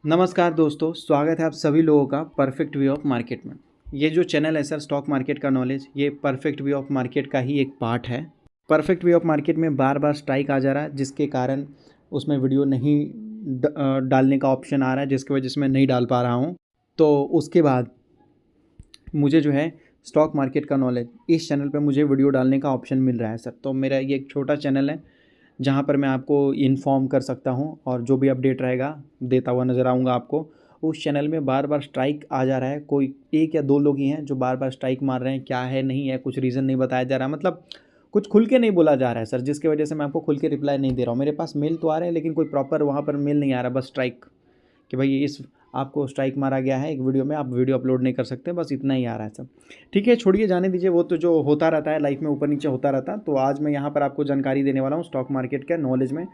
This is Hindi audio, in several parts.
नमस्कार दोस्तों, स्वागत है आप सभी लोगों का परफेक्ट व्यू ऑफ मार्केट में। ये जो चैनल है सर स्टॉक मार्केट का नॉलेज, ये परफेक्ट व्यू ऑफ मार्केट का ही एक पार्ट है। परफेक्ट व्यू ऑफ मार्केट में बार बार स्ट्राइक आ जा रहा है, जिसके कारण उसमें वीडियो नहीं डालने का ऑप्शन आ रहा है, जिसकी वजह से मैं नहीं डाल पा रहा हूँ। तो उसके बाद मुझे जो है स्टॉक मार्केट का नॉलेज इस चैनल पे मुझे वीडियो डालने का ऑप्शन मिल रहा है सर। तो मेरा ये एक छोटा चैनल है जहाँ पर मैं आपको इन्फॉर्म कर सकता हूँ और जो भी अपडेट रहेगा देता हुआ नज़र आऊँगा आपको। उस चैनल में बार बार स्ट्राइक आ जा रहा है, कोई एक या दो लोग ही हैं जो बार बार स्ट्राइक मार रहे हैं। क्या है नहीं है, कुछ रीज़न नहीं बताया जा रहा, मतलब कुछ खुल के नहीं बोला जा रहा है सर, जिसकी वजह से मैं आपको खुल के रिप्लाई नहीं दे रहा हूँ। मेरे पास मेल तो आ रहे हैं लेकिन कोई प्रॉपर वहाँ पर मेल नहीं आ रहा, बस स्ट्राइक कि भाई इस आपको स्ट्राइक मारा गया है एक वीडियो में, आप वीडियो अपलोड नहीं कर सकते, बस इतना ही आ रहा है सब। ठीक है, छोड़िए, जाने दीजिए, वो तो जो होता रहता है लाइफ में, ऊपर नीचे होता रहता है। तो आज मैं यहाँ पर आपको जानकारी देने वाला हूँ स्टॉक मार्केट के नॉलेज में।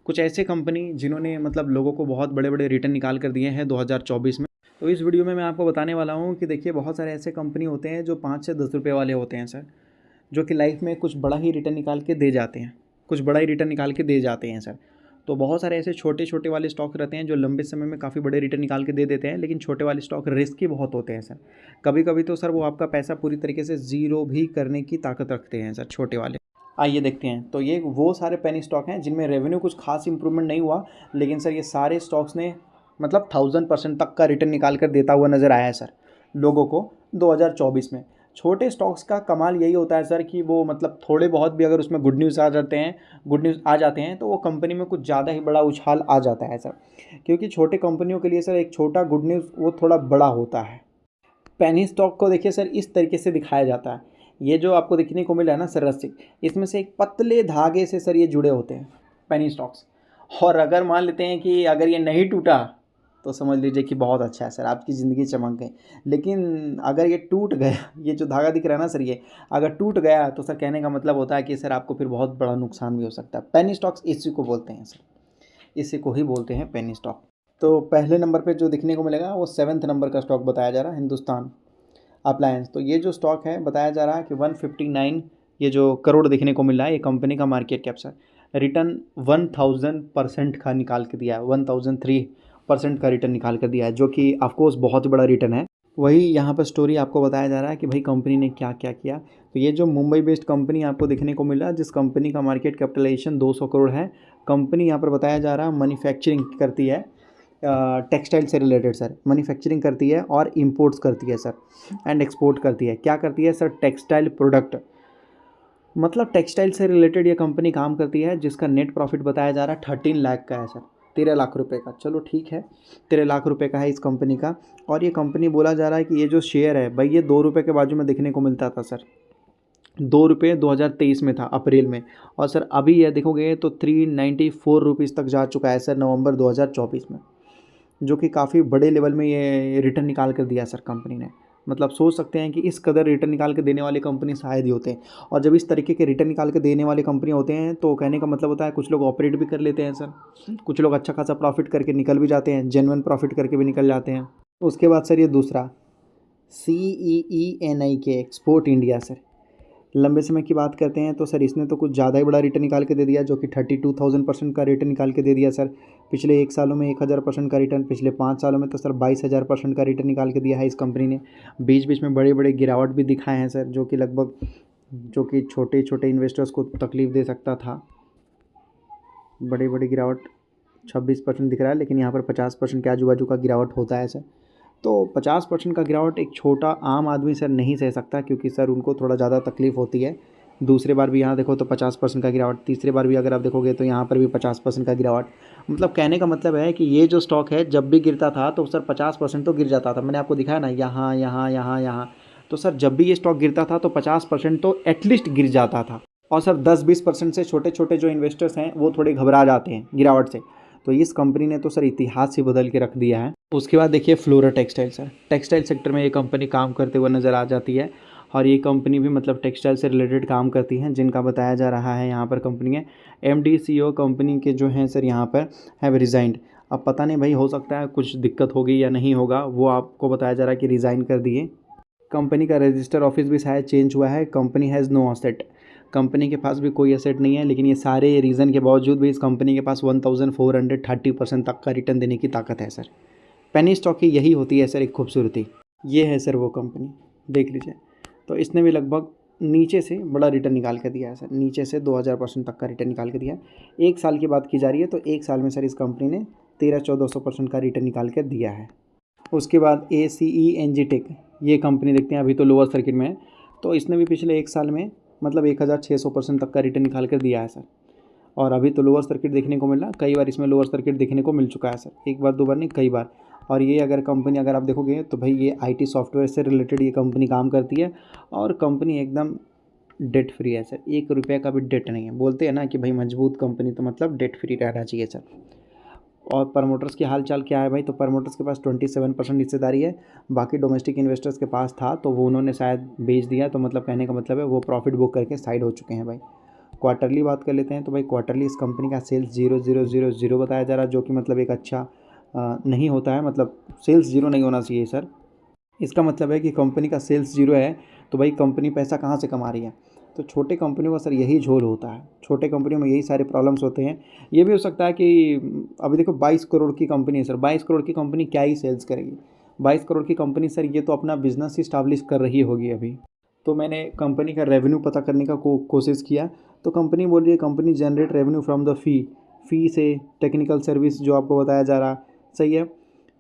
कुछ ऐसे कंपनी जिन्होंने मतलब लोगों को बहुत बड़े बड़े रिटर्न निकाल कर दिए हैं 2024 में। तो इस वीडियो में मैं आपको बताने वाला हूँ कि देखिए, बहुत सारे ऐसे कंपनी होते हैं जो 5 से 10 रुपये वाले होते हैं सर, जो कि लाइफ में कुछ बड़ा ही रिटर्न निकाल के दे जाते हैं, कुछ बड़ा ही रिटर्न निकाल के दे जाते हैं सर। तो बहुत सारे ऐसे छोटे छोटे वाले स्टॉक रहते हैं जो लंबे समय में काफ़ी बड़े रिटर्न निकाल के दे देते हैं, लेकिन छोटे वाले स्टॉक रिस्की बहुत होते हैं सर। कभी कभी तो सर वो आपका पैसा पूरी तरीके से ज़ीरो भी करने की ताकत रखते हैं सर, छोटे वाले। आइए देखते हैं। तो ये वो सारे पेनी स्टॉक हैं जिनमें रेवेन्यू कुछ खास इंप्रूवमेंट नहीं हुआ, लेकिन सर ये सारे स्टॉक्स ने मतलब 1000% तक का रिटर्न निकाल कर देता हुआ नज़र आया है सर लोगों को 2024 में। छोटे स्टॉक्स का कमाल यही होता है सर कि वो मतलब थोड़े बहुत भी अगर उसमें गुड न्यूज़ आ जाते हैं तो वो कंपनी में कुछ ज़्यादा ही बड़ा उछाल आ जाता है सर। क्योंकि छोटे कंपनियों के लिए सर एक छोटा गुड न्यूज़ वो थोड़ा बड़ा होता है। पेनी स्टॉक को देखिए सर इस तरीके से दिखाया जाता है। ये जो आपको देखने को मिला है ना सर रस्सी, इसमें से एक पतले धागे से सर ये जुड़े होते हैं पेनी स्टॉक्स। और अगर मान लेते हैं कि अगर ये नहीं टूटा तो समझ लीजिए कि बहुत अच्छा है सर, आपकी ज़िंदगी चमक गई। लेकिन अगर ये टूट गया, ये जो धागा दिख रहा है ना सर, ये अगर टूट गया तो सर कहने का मतलब होता है कि सर आपको फिर बहुत बड़ा नुकसान भी हो सकता है। पेनी स्टॉक्स इसी को बोलते हैं सर, इसी को ही बोलते हैं पेनी स्टॉक। तो पहले नंबर पे जो दिखने को मिलेगा वो 7th नंबर का स्टॉक बताया जा रहा है, हिंदुस्तान अप्लायंस। तो ये जो स्टॉक है बताया जा रहा है कि 159 ये जो करोड़ देखने को मिल रहा है, ये कंपनी का मार्केट कैप सर। रिटर्न 1000% का निकाल के दिया है, 1003% का रिटर्न निकाल कर दिया है, जो कि ऑफकोर्स बहुत बड़ा रिटर्न है। वही यहाँ पर स्टोरी आपको बताया जा रहा है कि भाई कंपनी ने क्या क्या किया। तो ये जो मुंबई बेस्ड कंपनी आपको देखने को मिला, जिस कंपनी का मार्केट कैपिटलाइजेशन 200 करोड़ है, कंपनी यहाँ पर बताया जा रहा है मैन्युफैक्चरिंग करती है, टेक्सटाइल से रिलेटेड सर, मैन्युफैक्चरिंग करती है और इंपोर्ट्स करती है सर, एंड एक्सपोर्ट करती है। क्या करती है सर? टेक्सटाइल प्रोडक्ट, मतलब टेक्सटाइल से रिलेटेड ये कंपनी काम करती है, जिसका नेट प्रॉफिट बताया जा रहा है 13 लाख का है सर, 13 लाख रुपए का। चलो ठीक है, 13 लाख रुपए का है इस कंपनी का। और ये कंपनी बोला जा रहा है कि ये जो शेयर है भाई, ये 2 रुपये के बाजू में देखने को मिलता था सर, 2 रुपये 2023 में था, अप्रैल में। और सर अभी ये देखोगे तो 394 रुपीज़ तक जा चुका है सर नवंबर 2024 में, जो कि काफ़ी बड़े लेवल में ये रिटर्न निकाल कर दिया सर कंपनी ने। मतलब सोच सकते हैं कि इस कदर रिटर्न निकाल के देने वाली कंपनी शायद ही होते हैं। और जब इस तरीके के रिटर्न निकाल के देने वाली कंपनी होते हैं तो कहने का मतलब होता है कुछ लोग ऑपरेट भी कर लेते हैं सर, कुछ लोग अच्छा खासा प्रॉफिट करके निकल भी जाते हैं, जेन्युइन प्रॉफिट करके भी निकल जाते हैं। उसके बाद सर ये दूसरा CEENI के एक्सपोर्ट इंडिया सर, लंबे समय की बात करते हैं तो सर इसने तो कुछ ज़्यादा ही बड़ा रिटर्न निकाल के दे दिया, जो कि 32,000% का रिटर्न निकाल के दे दिया सर। पिछले 1 सालों में 1000% का रिटर्न, पिछले 5 सालों में तो सर 22,000% का रिटर्न निकाल के दिया है इस कंपनी ने। बीच बीच में बड़े बड़े गिरावट भी दिखाए हैं सर, जो कि छोटे छोटे इन्वेस्टर्स को तकलीफ दे सकता था। बड़े बड़े गिरावट 26% दिख रहा है, लेकिन यहाँ पर 50% के आजू बाजू का गिरावट होता है सर। तो 50% का गिरावट एक छोटा आम आदमी सर नहीं सह सकता, क्योंकि सर उनको थोड़ा ज़्यादा तकलीफ़ होती है। दूसरे बार भी यहाँ देखो तो 50% का गिरावट, तीसरे बार भी अगर आप देखोगे तो यहाँ पर भी 50% का गिरावट। मतलब कहने का मतलब है कि ये जो स्टॉक है जब भी गिरता था तो सर 50% तो गिर जाता था। मैंने आपको दिखाया ना, यहाँ यहाँ यहाँ यहाँ। तो सर जब भी ये स्टॉक गिरता था तो 50% तो एटलीस्ट गिर जाता था। और सर 10-20% से छोटे छोटे जो इन्वेस्टर्स हैं वो थोड़े घबरा जाते हैं गिरावट से। तो इस कंपनी ने तो सर इतिहास ही बदल के रख दिया है। उसके बाद देखिए flora textile sir, textile sector में ये कंपनी काम करते हुए नज़र आ जाती है। और ये कंपनी भी मतलब टेक्सटाइल से रिलेटेड काम करती हैं, जिनका बताया जा रहा है यहाँ पर कंपनी है MD CEO कंपनी के जो हैं सर यहाँ पर हैव रिज़ाइंड। अब पता नहीं भाई, हो सकता है कुछ दिक्कत होगी या नहीं होगा, वो आपको बताया जा रहा है कि रिज़ाइन कर दिए। कंपनी का रजिस्टर ऑफिस भी शायद चेंज हुआ है। Company has no asset, company के पास भी कोई एसेट नहीं है, लेकिन ये सारे रीज़न के बावजूद भी इस कंपनी के पास 1430% तक का रिटर्न देने की ताकत है सर। पेनी स्टॉक की यही होती है सर एक खूबसूरती। ये है सर वो कंपनी, देख लीजिए। तो इसने भी लगभग नीचे से बड़ा रिटर्न निकाल के दिया है सर, नीचे से 2000% तक का रिटर्न निकाल के दिया है। एक साल की बात की जा रही है तो एक साल में सर इस कंपनी ने 1300-1400% का रिटर्न निकाल के दिया है। उसके बाद ACE एनजीटेक, ये कंपनी देखते हैं अभी तो लोअर सर्किट में है, तो इसने भी पिछले एक साल में मतलब 1600% तक का रिटर्न निकाल कर दिया है सर। और अभी तो लोअर सर्किट देखने को मिल रहा, कई बार इसमें लोअर सर्किट देखने को मिल चुका है सर, एक बार दो बार नहीं कई बार। और ये अगर कंपनी अगर आप देखोगे तो भाई ये IT सॉफ्टवेयर से रिलेटेड ये कंपनी काम करती है और कंपनी एकदम डेट फ्री है सर, 1 रुपये का भी डेट नहीं है। बोलते हैं ना कि भाई मजबूत कंपनी तो मतलब डेट फ्री रहना चाहिए सर। और प्रमोटर्स की हाल चाल क्या है भाई, तो प्रमोटर्स के पास 27% हिस्सेदारी है, बाकी डोमेस्टिक इन्वेस्टर्स के पास था तो वो उन्होंने शायद बेच दिया, तो मतलब कहने का मतलब है वो प्रॉफिट बुक करके साइड हो चुके हैं भाई। क्वार्टरली बात कर लेते हैं तो भाई क्वार्टरली इस कंपनी का सेल्स 0000 बताया जा रहा है, जो कि मतलब एक अच्छा नहीं होता है, मतलब सेल्स जीरो नहीं होना चाहिए सर। इसका मतलब है कि कंपनी का सेल्स जीरो है तो भाई कंपनी पैसा कहाँ से कमा रही है। तो छोटे कंपनियों का सर यही झोल होता है, छोटे कंपनियों में यही सारे प्रॉब्लम्स होते हैं। ये भी हो सकता है कि अभी देखो 22 करोड़ की कंपनी है सर, 22 करोड़ की कंपनी क्या ही सेल्स करेगी। 22 करोड़ की कंपनी सर ये तो अपना बिजनेस ही स्टैब्लिश कर रही होगी अभी। तो मैंने कंपनी का रेवेन्यू पता करने का कोशिश किया, तो कंपनी बोल रही है company generate revenue from the fee से टेक्निकल सर्विस जो आपको बताया जा रहा, सही है।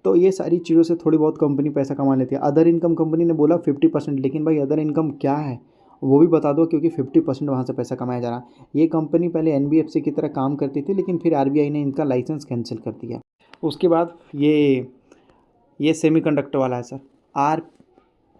तो ये सारी चीज़ों से थोड़ी बहुत कंपनी पैसा कमा लेती है। अदर इनकम कंपनी ने बोला 50%, लेकिन भाई अदर इनकम क्या है वो भी बता दो, क्योंकि 50% वहाँ से पैसा कमाया जा रहा। ये कंपनी पहले NBFC की तरह काम करती थी, लेकिन फिर RBI ने इनका लाइसेंस कैंसिल कर दिया। उसके बाद ये सेमीकंडक्टर वाला है सर,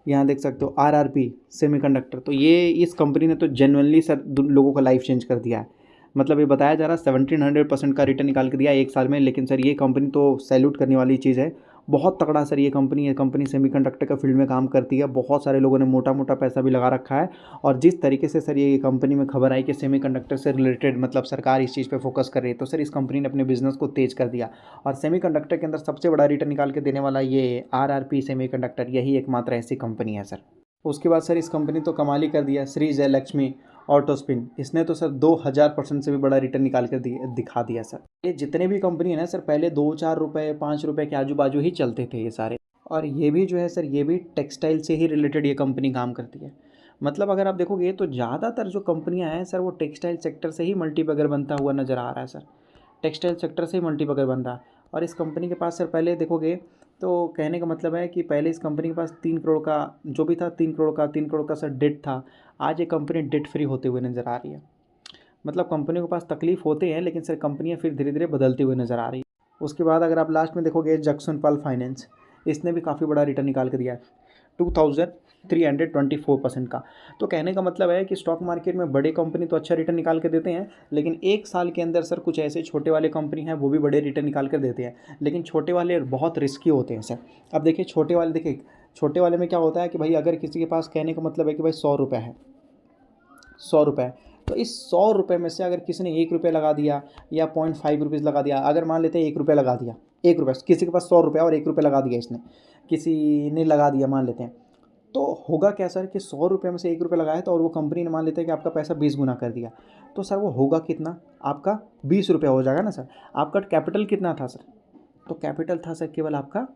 यहाँ देख सकते हो RRP सेमीकंडक्टर। तो ये इस कंपनी ने तो जेन्युइनली सर लोगों का लाइफ चेंज कर दिया है। मतलब ये बताया जा रहा है 1700% का रिटर्न निकाल के दिया एक साल में, लेकिन सर ये कंपनी तो सैल्यूट करने वाली चीज़ है। बहुत तगड़ा सर ये कंपनी सेमीकंडक्टर का फील्ड में काम करती है। बहुत सारे लोगों ने मोटा मोटा पैसा भी लगा रखा है। और जिस तरीके से सर ये कंपनी में खबर आई कि सेमीकंडक्टर से रिलेटेड मतलब सरकार इस चीज़ पे फोकस कर रही है, तो सर इस कंपनी ने अपने बिजनेस को तेज कर दिया। और सेमीकंडक्टर के अंदर सबसे बड़ा रिटर्न निकाल के देने वाला ये RRP सेमीकंडक्टर, यही एकमात्र ऐसी कंपनी है सर। उसके बाद सर इस कंपनी तो कमाल ही कर दिया, श्री जयलक्ष्मी ऑटोस्पिन, इसने तो सर 2000% से भी बड़ा रिटर्न निकाल कर दिखा दिया सर। ये जितने भी कंपनी है ना सर, पहले 2-4 रुपये 5 रुपये के आजू बाजू ही चलते थे ये सारे। और ये भी जो है सर, ये भी टेक्सटाइल से ही रिलेटेड ये कंपनी काम करती है। मतलब अगर आप देखोगे तो ज़्यादातर जो कंपनियां हैं सर, वो टेक्सटाइल सेक्टर से ही मल्टीबैगर बनता हुआ नज़र आ रहा है सर, टेक्सटाइल सेक्टर से ही मल्टीबैगर बन रहा है। और इस कंपनी के पास सर पहले देखोगे तो कहने का मतलब है कि पहले इस कंपनी के पास 3 करोड़ का जो भी था, 3 करोड़ का सर डेट था। आज ये कंपनी डेट फ्री होते हुए नज़र आ रही है। मतलब कंपनियों के पास तकलीफ होते हैं, लेकिन सर कंपनियां फिर धीरे धीरे बदलती हुई नज़र आ रही है। उसके बाद अगर आप लास्ट में देखोगे जक्सनपाल फाइनेंस, इसने भी काफ़ी बड़ा रिटर्न निकाल के दिया है 2324% का। तो कहने का मतलब है कि स्टॉक मार्केट में बड़े कंपनी तो अच्छा रिटर्न निकाल के देते हैं, लेकिन एक साल के अंदर सर कुछ ऐसे छोटे वाले कंपनी हैं वो भी बड़े रिटर्न निकाल कर देते हैं, लेकिन छोटे वाले बहुत रिस्की होते हैं सर। अब देखिए छोटे वाले में क्या होता है कि भाई अगर किसी के पास कहने का मतलब है कि भाई 100 रुपये है, 100 रुपये, तो इस 100 रुपये में से अगर किसी ने 1 रुपये लगा दिया या 0.5 रुपीज़ लगा दिया, अगर मान लेते हैं 1 रुपये लगा दिया, 1 रुपये किसी के पास 100 रुपये और 1 रुपये लगा दिया इसने, किसी ने लगा दिया मान लेते हैं, तो होगा क्या सर कि 100 रुपये में से 1 रुपये लगाया तो और वो कंपनी ने मान लेते हैं कि आपका पैसा 20 गुना कर दिया, तो सर वो होगा कितना, आपका 20 रुपये हो जाएगा ना सर। आपका कैपिटल कितना था सर, तो कैपिटल था सर केवल आपका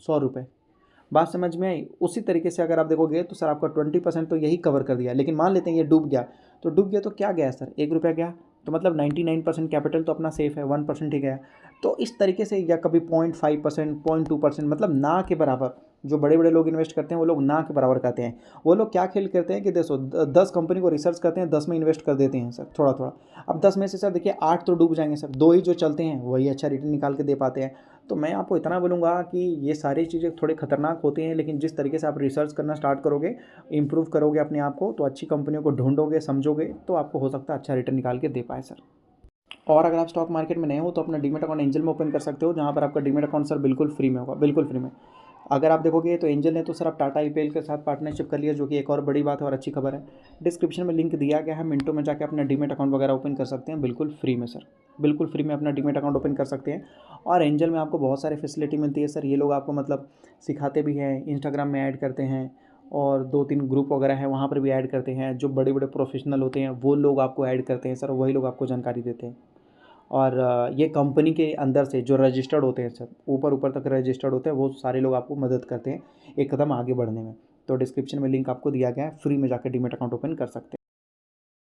100 रुपये। बात समझ में आई। उसी तरीके से अगर आप देखोगे तो सर आपका 20% तो यही कवर कर दिया, लेकिन मान लेते हैं ये डूब गया, तो डूब गया तो क्या गया सर, 1 रुपया गया, तो मतलब 99% कैपिटल तो अपना सेफ है, 1% ही गया। तो इस तरीके से, या कभी 0.5%, 0.2%, मतलब ना के बराबर जो बड़े बड़े लोग इन्वेस्ट करते हैं वो लोग ना के बराबर करते हैं। वो लोग क्या खेल करते हैं कि देखो 10 कंपनी को रिसर्च करते हैं, 10 में इन्वेस्ट कर देते हैं सर थोड़ा थोड़ा। अब 10 में से सर देखिए 8 तो डूब जाएंगे सर, 2 ही जो चलते हैं वही अच्छा रिटर्न निकाल के दे पाते हैं। तो मैं आपको इतना बोलूँगा कि ये सारी चीज़ें थोड़े खतरनाक होती हैं, लेकिन जिस तरीके से आप रिसर्च करना स्टार्ट करोगे, इंप्रूव करोगे अपने आप को, तो अच्छी कंपनियों को ढूंढोगे, समझोगे, तो आपको हो सकता है अच्छा रिटर्न निकाल के दे पाए सर। और अगर आप स्टॉक मार्केट में नए हो तो अपना डीमेट अकाउंट एंजल में ओपन कर सकते हो, जहाँ पर आपका डीमेट अकाउंट सर बिल्कुल फ्री में होगा, बिल्कुल फ्री में। अगर आप देखोगे तो एंजल ने तो सर आप टाटा IPL के साथ पार्टनरशिप कर लिया, जो कि एक और बड़ी बात है और अच्छी खबर है। डिस्क्रिप्शन में लिंक दिया गया है, मिनटों में जाकर अपना डीमेट अकाउंट वगैरह ओपन कर सकते हैं, बिल्कुल फ्री में सर, बिल्कुल फ्री में अपना डीमेट अकाउंट ओपन कर सकते हैं। और एंजल में आपको बहुत सारी फैसिलिटी मिलती है सर, ये लोग आपको मतलब सिखाते भी हैं, इंस्टाग्राम में ऐड करते हैं, और 2-3 ग्रुप वगैरह हैं वहाँ पर भी ऐड करते हैं। जो बड़े बड़े प्रोफेशनल होते हैं वो लोग आपको ऐड करते हैं सर, वही लोग आपको जानकारी देते हैं। और ये कंपनी के अंदर से जो रजिस्टर्ड होते हैं सर, ऊपर ऊपर तक रजिस्टर्ड होते हैं, वो सारे लोग आपको मदद करते हैं एक कदम आगे बढ़ने में। तो डिस्क्रिप्शन में लिंक आपको दिया गया है, फ्री में जाकर डीमैट अकाउंट ओपन कर सकते हैं।